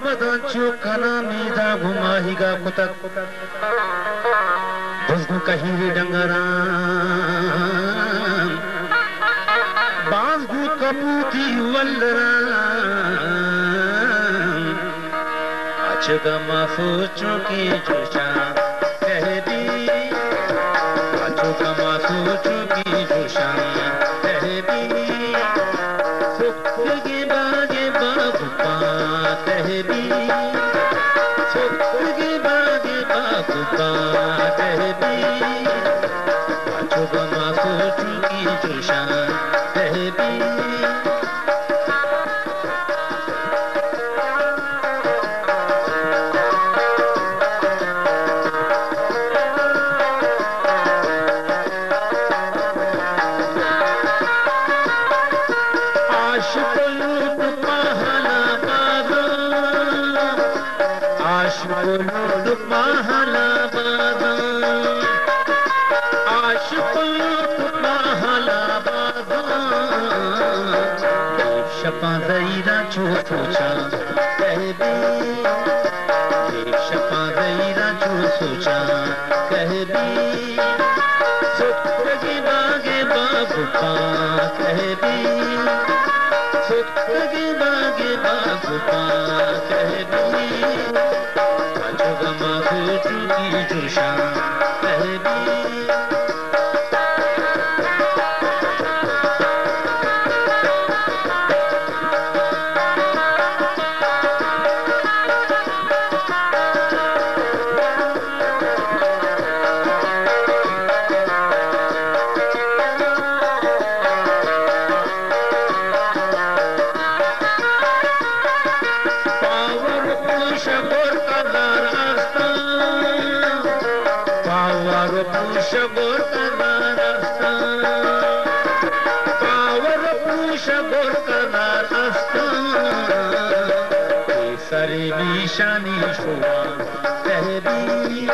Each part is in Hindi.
बदांचो खाना मीदा घुमाहिगा कुतक बुजगु कहीं डंगरा बाजगु कपूती वल्लरा अचगा माफो चुकी जोशा कह दी अचगा माफो चुकी जोशा कह दी सुखगे बागे बागुपा कह दी सुखगे बागे बागुपा कह दी अचगा माफो चुकी जोशा कह दी सोचा कह दी शपा गईरा जो सोचा कह दी सुखगे बागे बागुपा कह दी सुखगे बागे बागुपा कह दी अजोगा मागो चुकी जोशा कह दी निशानी शुआ कह दी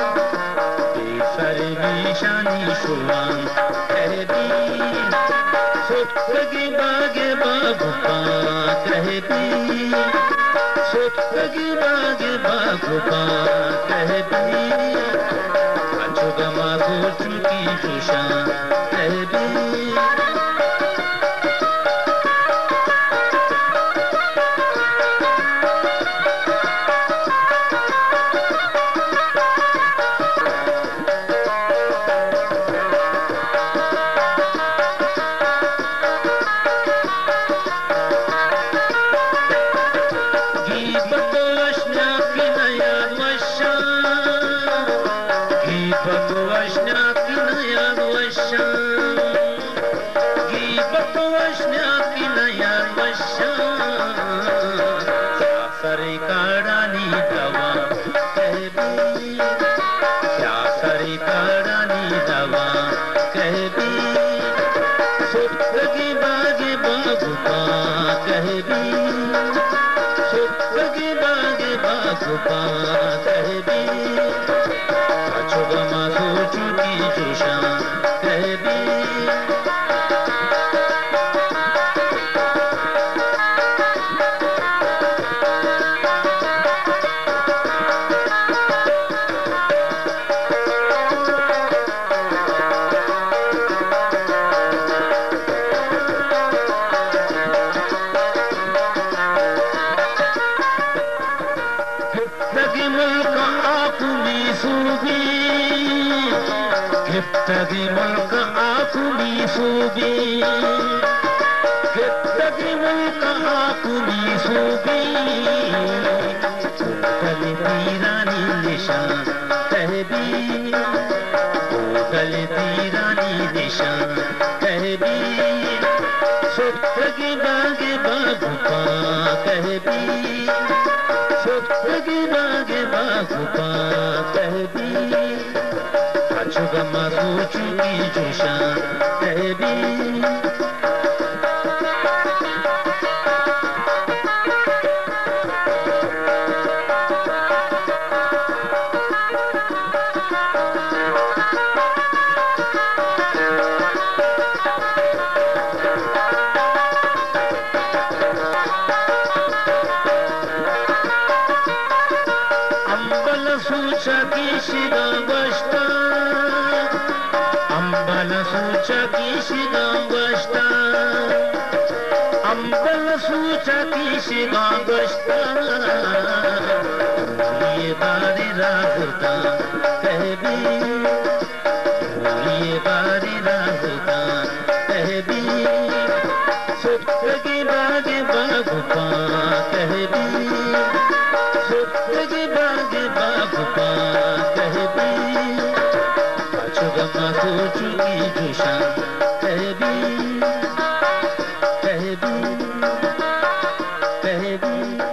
सरे निशानी शुआ कह दी सुखगे बागे बागुपा कह दी सुखगे बागे बागुपा कह दी अचुगा मागो चुकी जोशा कह दी गिफ्तगी मुल्क आकुली सूबी गिफ्तगी मुल्क आकुली सूबी गली तीरानी निशान कह दी गली तीरानी निशान कह दी सुखगी बागे बागुपा कह दी सुखगी बागे बागुपा कह दी अचुगा मागो चुकी जोशा कह दी shigamashta ambala sucha ki shigamashta ambala sucha ki shigamashta ye bari ragta कहबी ये बारी रागता कहबी सुखगी बागे बागुपा कहबी सुखगी बागे बागुपा कहबी पाछुगमा सोचुगी जुशा कहबी कहबी कहबी